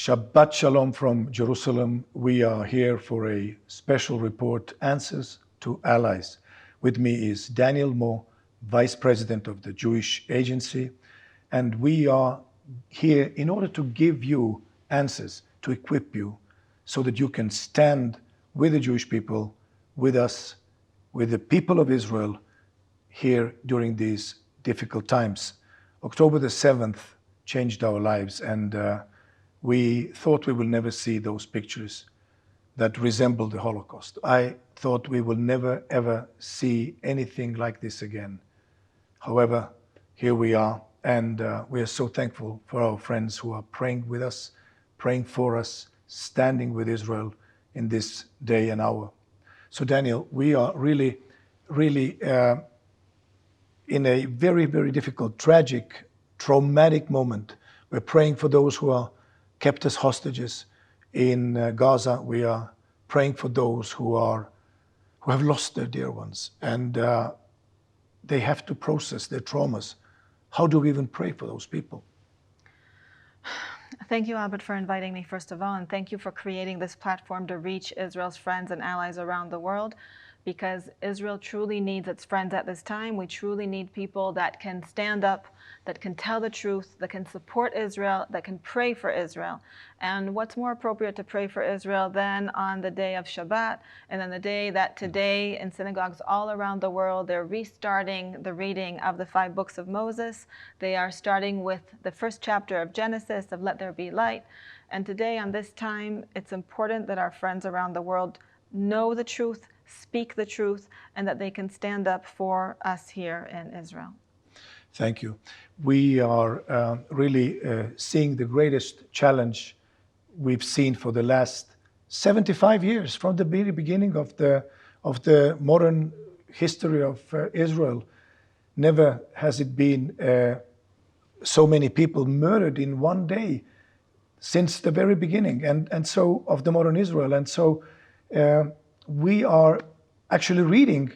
Shabbat Shalom from Jerusalem. We are here for a special report, Answers to Allies. With me is Danielle, Vice President of the Jewish Agency, and we are here in order to give you answers, to equip you, so that you can stand with the Jewish people, with us, with the people of Israel here during these difficult times. October the 7th changed our lives, and we thought we will never see those pictures that resemble the Holocaust. I thought we will never, ever see anything like this again. However, here we are, and we are so thankful for our friends who are praying with us, praying for us, standing with Israel in this day and hour. So Daniel, we are really in a very, very difficult, tragic, traumatic moment. We're praying for those who are kept as hostages in Gaza. We are praying for those who have lost their dear ones, and they have to process their traumas. How do we even pray for those people? Thank you, Albert, for inviting me, first of all, and thank you for creating this platform to reach Israel's friends and allies around the world, because Israel truly needs its friends at this time. We truly need people that can stand up, that can tell the truth, that can support Israel, that can pray for Israel. And what's more appropriate to pray for Israel than on the day of Shabbat, and then the day that today in synagogues all around the world, they're restarting the reading of the 5 books of Moses. They are starting with the first chapter of Genesis, of Let There Be Light. And today on this time, it's important that our friends around the world know the truth, speak the truth, and that they can stand up for us here in Israel. Thank you. We are really seeing the greatest challenge we've seen for the last 75 years, from the very beginning of the modern history of Israel. Never has it been so many people murdered in one day since the very beginning, and so of the modern Israel. And so we are actually reading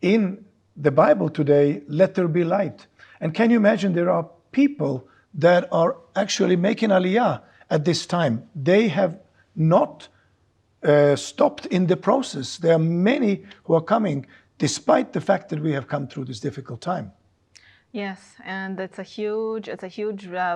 in the Bible today, Let There Be Light. And can you imagine, there are people that are actually making aliyah at this time. They have not stopped in the process. There are many who are coming, despite the fact that we have come through this difficult time. Yes, and it's a huge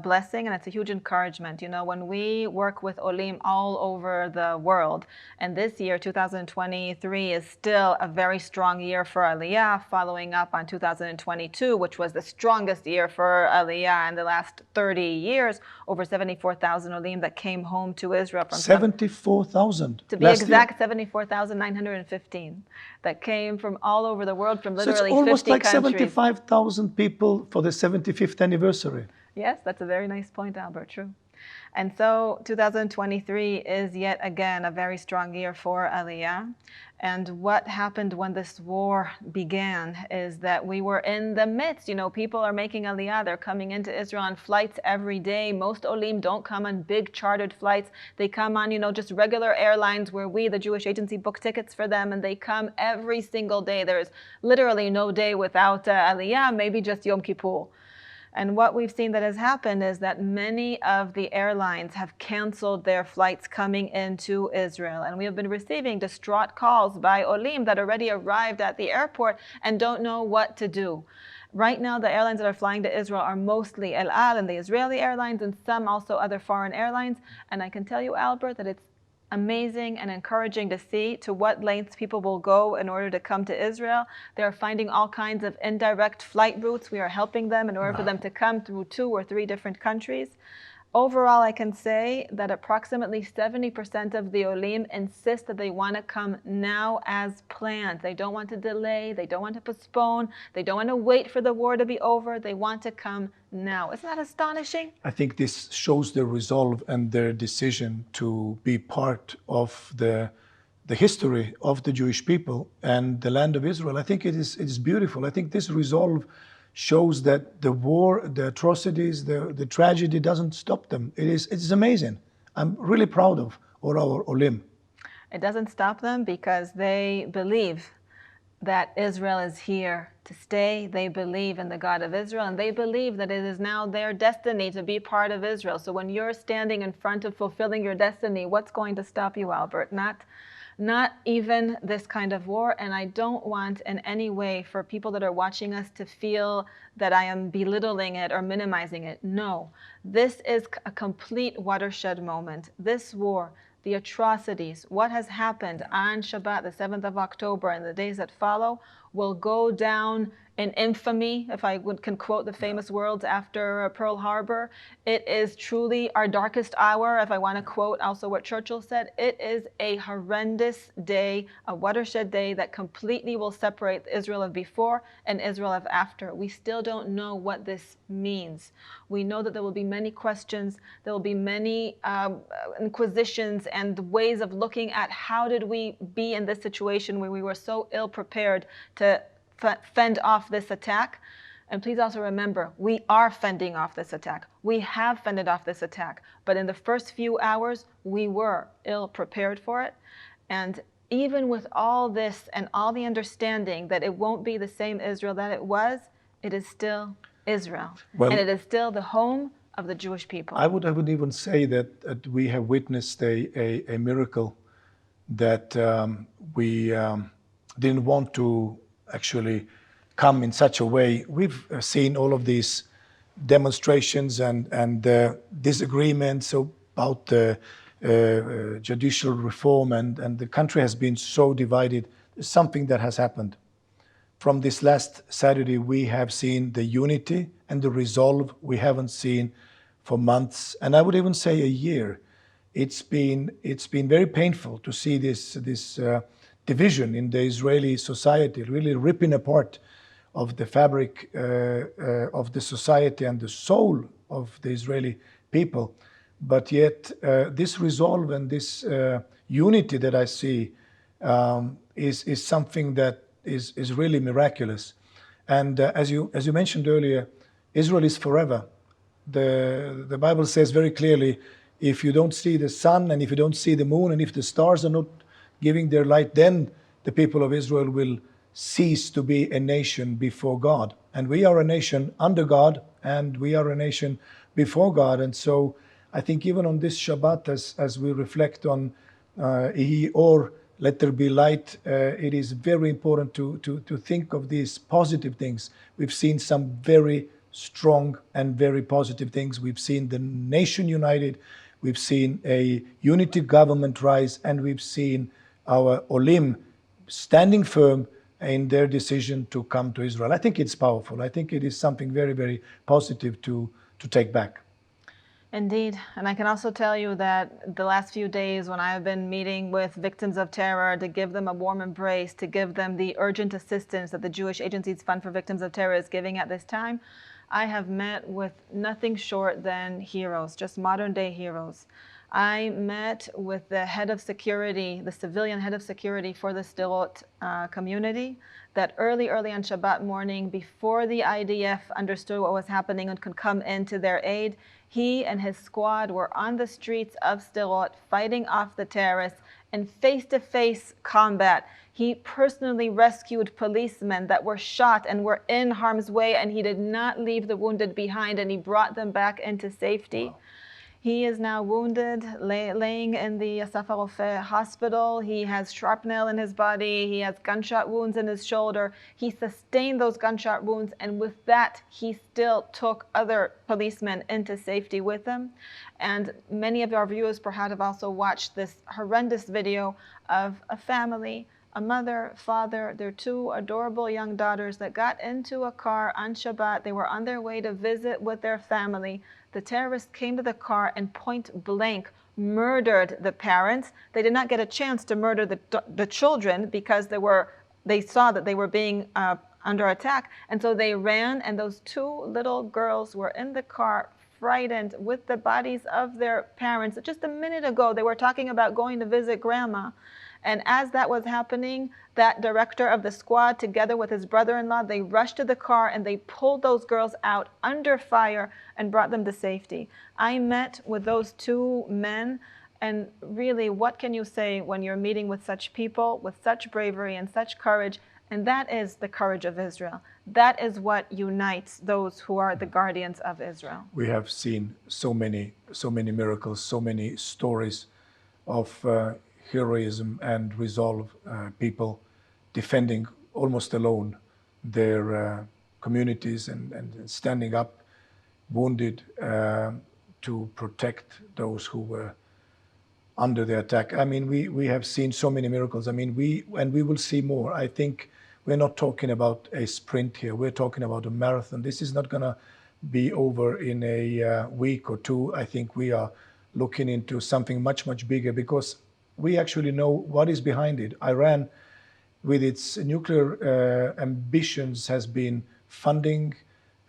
blessing, and it's a huge encouragement. You know, when we work with Olim all over the world, and this year, 2023, is still a very strong year for Aliyah, following up on 2022, which was the strongest year for Aliyah in the last 30 years. Over 74,000 Olim that came home to Israel. From 74,000? To be exact, 74,915 that came from all over the world, from literally 50 countries. So it's almost like 75,000 people for the 75th anniversary. Yes, that's a very nice point, Albert, true. And so 2023 is yet again a very strong year for Aliyah. And what happened when this war began is that we were in the midst. You know, people are making Aliyah. They're coming into Israel on flights every day. Most Olim don't come on big chartered flights. They come on, you know, just regular airlines where we, the Jewish Agency, book tickets for them. And they come every single day. There's literally no day without Aliyah, maybe just Yom Kippur. And what we've seen that has happened is that many of the airlines have canceled their flights coming into Israel. And we have been receiving distraught calls by Olim that already arrived at the airport and don't know what to do. Right now, the airlines that are flying to Israel are mostly El Al and the Israeli airlines, and some also other foreign airlines. And I can tell you, Albert, that it's amazing and encouraging to see to what lengths people will go in order to come to Israel. They're finding all kinds of indirect flight routes. We are helping them in order for them to come through 2 or 3 different countries. Overall, I can say that approximately 70% of the Olim insist that they want to come now as planned. They don't want to delay. They don't want to postpone. They don't want to wait for the war to be over. They want to come now. Isn't that astonishing? I think this shows their resolve and their decision to be part of the history of the Jewish people and the land of Israel. I think it is beautiful. I think this resolve shows that the war, the atrocities, the tragedy doesn't stop them. It is amazing. I'm really proud of all our Olim. It doesn't stop them because they believe that Israel is here to stay. They believe in the God of Israel, and they believe that it is now their destiny to be part of Israel. So when you're standing in front of fulfilling your destiny, what's going to stop you, Albert? Not even this kind of war. And I don't want in any way for people that are watching us to feel that I am belittling it or minimizing it. No, this is a complete watershed moment. This war, the atrocities, what has happened on Shabbat, the 7th of October, and the days that follow, will go down in infamy, if I can quote the famous words after Pearl Harbor. It is truly our darkest hour, if I want to quote also what Churchill said. It is a horrendous day, a watershed day that completely will separate Israel of before and Israel of after. We still don't know what this means. We know that there will be many questions, there will be many inquisitions and ways of looking at how did we be in this situation where we were so ill prepared to fend off this attack. And please also remember, we are fending off this attack. We have fended off this attack. But in the first few hours, we were ill prepared for it. And even with all this and all the understanding that it won't be the same Israel that it was, it is still Israel. Well, and it is still the home of the Jewish people. I would even say that we have witnessed a miracle that we didn't want to actually come in such a way. We've seen all of these demonstrations and disagreements about judicial reform, and the country has been so divided. There's something that has happened. From this last Saturday, we have seen the unity and the resolve we haven't seen for months, and I would even say a year. It's been very painful to see this division in the Israeli society, really ripping apart of the fabric of the society and the soul of the Israeli people. But yet this resolve and this unity that I see is something that is really miraculous. And as you mentioned earlier, Israel is forever. The Bible says very clearly, if you don't see the sun and if you don't see the moon and if the stars are not giving their light, then the people of Israel will cease to be a nation before God. And we are a nation under God, and we are a nation before God. And so I think even on this Shabbat, as we reflect on Yehi Or, let there be light, it is very important to think of these positive things. We've seen some very strong and very positive things. We've seen the nation united. We've seen a unity government rise, and we've seen our Olim standing firm in their decision to come to Israel. I think it's powerful. I think it is something very, very positive to take back. Indeed. And I can also tell you that the last few days when I have been meeting with victims of terror to give them a warm embrace, to give them the urgent assistance that the Jewish Agency's Fund for Victims of Terror is giving at this time, I have met with nothing short than heroes, just modern day heroes. I met with the head of security, the civilian head of security for the Sderot community, that early on Shabbat morning, before the IDF understood what was happening and could come into their aid, he and his squad were on the streets of Sderot fighting off the terrorists in face-to-face combat. He personally rescued policemen that were shot and were in harm's way, and he did not leave the wounded behind, and he brought them back into safety. Wow. He is now wounded, laying in the Asaf HaRofeh hospital. He has shrapnel in his body. He has gunshot wounds in his shoulder. He sustained those gunshot wounds, and with that, he still took other policemen into safety with him. And many of our viewers perhaps have also watched this horrendous video of a family, a mother, father, their two adorable young daughters that got into a car on Shabbat. They were on their way to visit with their family. The terrorists came to the car and point blank murdered the parents. They did not get a chance to murder the children because they saw that they were being under attack. And so they ran, and those two little girls were in the car frightened with the bodies of their parents. Just a minute ago, they were talking about going to visit grandma. And as that was happening, that director of the squad, together with his brother-in-law, they rushed to the car and they pulled those girls out under fire and brought them to safety. I met with those two men, and really, what can you say when you're meeting with such people, with such bravery and such courage, And that is the courage of Israel. That is what unites those who are the guardians of Israel. We have seen so many miracles, so many stories of heroism and resolve, people defending almost alone their communities and standing up, wounded, to protect those who were under the attack. I mean, we have seen so many miracles. I mean, we will see more. I think we're not talking about a sprint here. We're talking about a marathon. This is not going to be over in a week or two. I think we are looking into something much, much bigger because we actually know what is behind it. Iran, with its nuclear ambitions, has been funding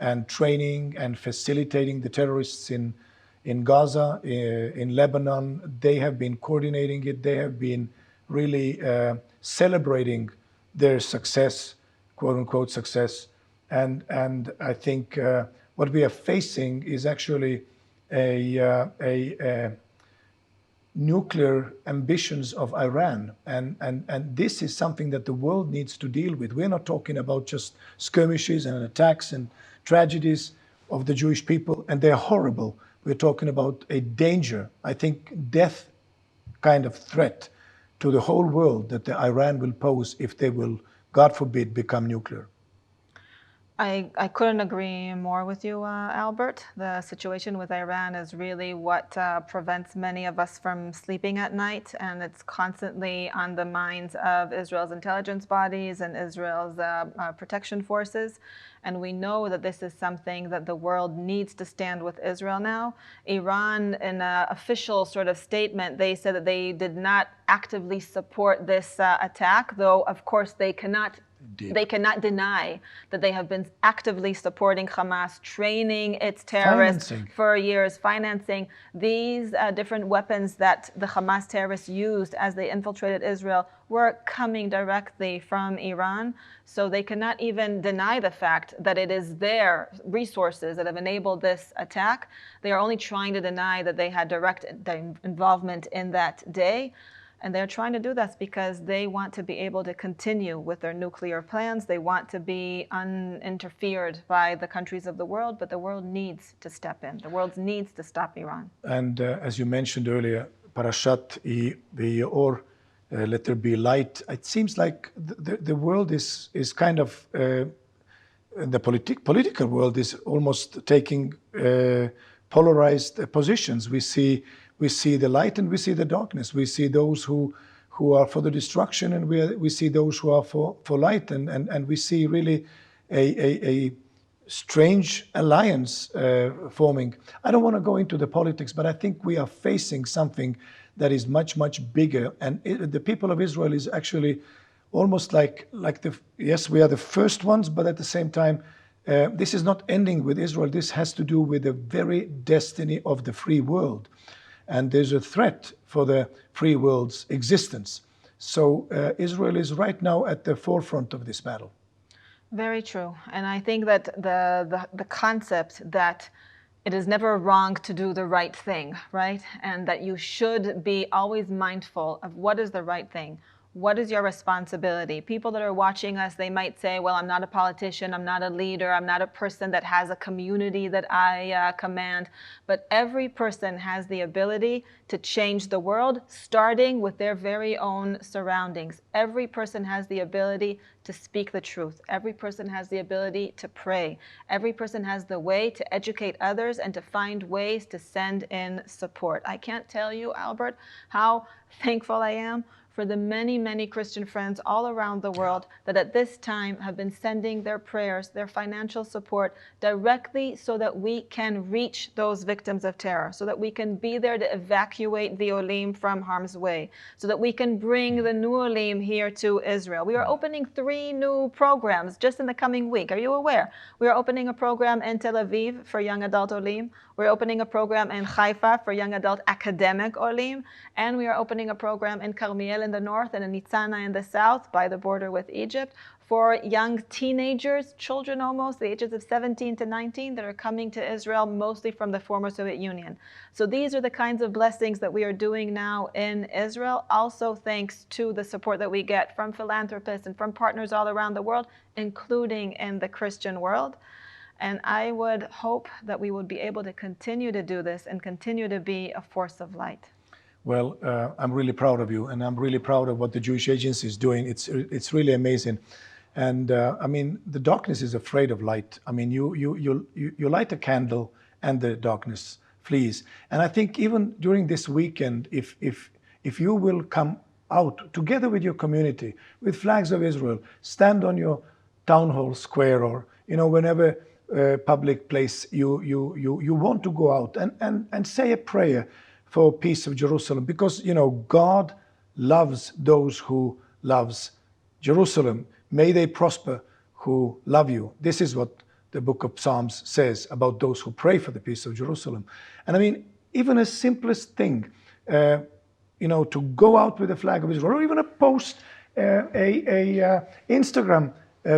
and training and facilitating the terrorists in Gaza, in Lebanon. They have been coordinating it. They have been really celebrating their success, quote unquote success. And I think what we are facing is actually a nuclear ambitions of Iran. And this is something that the world needs to deal with. We're not talking about just skirmishes and attacks and tragedies of the Jewish people, and they're horrible. We're talking about a danger, I think death kind of threat to the whole world that the Iran will pose if they will, God forbid, become nuclear. I couldn't agree more with you, Albert. The situation with Iran is really what prevents many of us from sleeping at night, and it's constantly on the minds of Israel's intelligence bodies and Israel's protection forces. And we know that this is something that the world needs to stand with Israel now. Iran, in an official sort of statement, they said that they did not actively support this attack, though of course they cannot deny that they have been actively supporting Hamas, training its terrorists for years, financing these different weapons that the Hamas terrorists used as they infiltrated Israel were coming directly from Iran. So they cannot even deny the fact that it is their resources that have enabled this attack. They are only trying to deny that they had direct involvement in that day. And they're trying to do this because they want to be able to continue with their nuclear plans. They want to be uninterfered by the countries of the world, but the world needs to step in. The world needs to stop Iran. And as you mentioned earlier, Parashat Or, let there be light. It seems like the world is kind of, the political world is almost taking polarized positions. We see the light and we see the darkness. We see those who are for the destruction, and we see those who are for light. And we see really a strange alliance forming. I don't want to go into the politics, but I think we are facing something that is much, much bigger. And the people of Israel is actually almost like yes, we are the first ones, but at the same time, this is not ending with Israel. This has to do with the very destiny of the free world. And there's a threat for the free world's existence. So Israel is right now at the forefront of this battle. Very true. And I think that the concept that it is never wrong to do the right thing, right? And that you should be always mindful of what is the right thing. What is your responsibility? People that are watching us, they might say, well, I'm not a politician, I'm not a leader, I'm not a person that has a community that I command. But every person has the ability to change the world, starting with their very own surroundings. Every person has the ability to speak the truth. Every person has the ability to pray. Every person has the way to educate others and to find ways to send in support. I can't tell you, Albert, how thankful I am for the many, many Christian friends all around the world that at this time have been sending their prayers, their financial support directly so that we can reach those victims of terror, so that we can be there to evacuate the Olim from harm's way, so that we can bring the new Olim here to Israel. We are opening 3 new programs just in the coming week. Are you aware? We are opening a program in Tel Aviv for young adult Olim. We're opening a program in Haifa for young adult academic olim, and we are opening a program in Carmiel in the north and in Nitzana in the south by the border with Egypt for young teenagers, children almost, the ages of 17 to 19, that are coming to Israel, mostly from the former Soviet Union. So these are the kinds of blessings that we are doing now in Israel, also thanks to the support that we get from philanthropists and from partners all around the world, including in the Christian world. And I would hope that we would be able to continue to do this and continue to be a force of light. Well, I'm really proud of you, and I'm really proud of what the Jewish Agency is doing. It's really amazing. And I mean, the darkness is afraid of light. I mean, you light a candle and the darkness flees. And I think even during this weekend, if you will come out together with your community, with flags of Israel, stand on your town hall square, or whenever public place you want to go out and say a prayer for peace of Jerusalem, because God loves those who loves Jerusalem. May they prosper who love you. This is what the book of Psalms says about those who pray for the peace of Jerusalem. And I mean, even a simplest thing, to go out with the flag of Israel, or even a post, a Instagram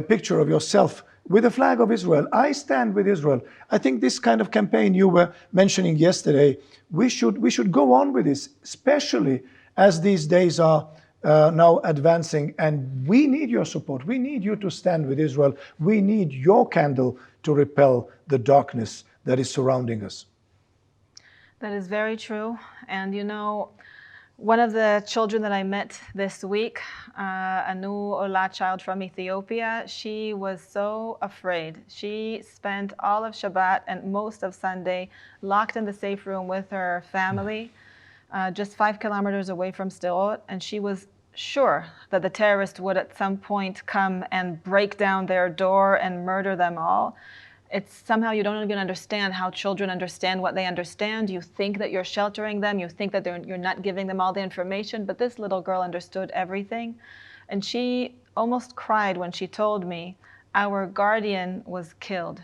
picture of yourself with the flag of Israel. I stand with Israel. I think this kind of campaign you were mentioning yesterday, we should go on with this, especially as these days are now advancing, and we need your support. We need you to stand with Israel. We need your candle to repel the darkness that is surrounding us. That is very true. And one of the children that I met this week, a new Ola child from Ethiopia, she was so afraid. She spent all of Shabbat and most of Sunday locked in the safe room with her family, just 5 kilometers away from Sderot, and she was sure that the terrorists would at some point come and break down their door and murder them all. It's somehow you don't even understand how children understand what they understand. You think that you're sheltering them. You think that you're not giving them all the information. But this little girl understood everything. And she almost cried when she told me, our guardian was killed.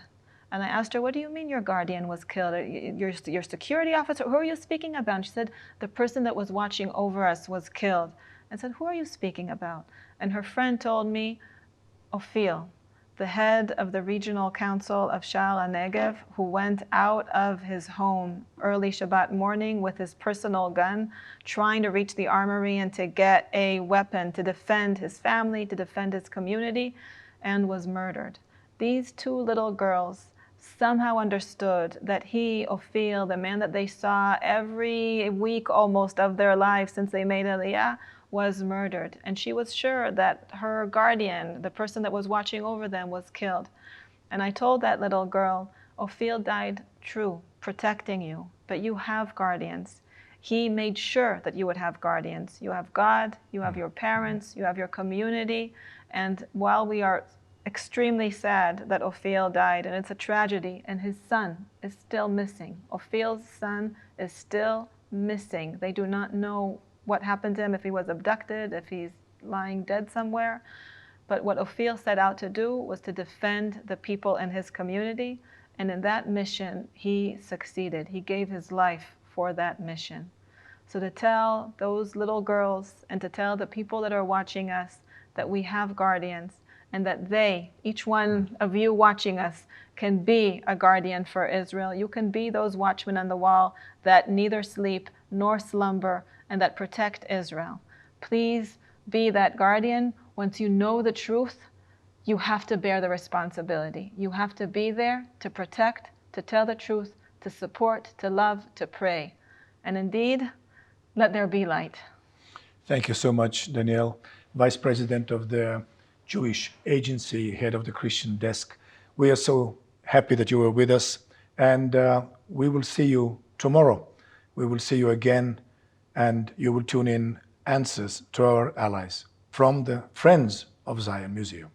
And I asked her, what do you mean your guardian was killed? Your security officer? Who are you speaking about? And she said, the person that was watching over us was killed. I said, who are you speaking about? And her friend told me, Ophir, the head of the regional council of Sha'ar HaNegev, who went out of his home early Shabbat morning with his personal gun, trying to reach the armory and to get a weapon to defend his family, to defend his community, and was murdered. These 2 little girls somehow understood that he, Ophir, the man that they saw every week almost of their lives since they made Aliyah, was murdered. And she was sure that her guardian, the person that was watching over them, was killed. And I told that little girl, Ophir died true, protecting you, but you have guardians. He made sure that you would have guardians. You have God, you have your parents, you have your community. And while we are extremely sad that Ophir died, and it's a tragedy, and his son is still missing. Ophir's son is still missing. They do not know what happened to him, if he was abducted, if he's lying dead somewhere. But what Ophir set out to do was to defend the people in his community. And in that mission, he succeeded. He gave his life for that mission. So to tell those little girls and to tell the people that are watching us that we have guardians, and that they, each one of you watching us, can be a guardian for Israel. You can be those watchmen on the wall that neither sleep nor slumber, and that protect Israel. Please be that guardian. Once you know the truth, you have to bear the responsibility. You have to be there to protect, to tell the truth, to support, to love, to pray. And indeed, let there be light. Thank you so much, Danielle, Vice President of the Jewish Agency, head of the Christian desk. We are so happy that you were with us, and we will see you tomorrow. We will see you again, and you will tune in Answers to Our Allies from the Friends of Zion Museum.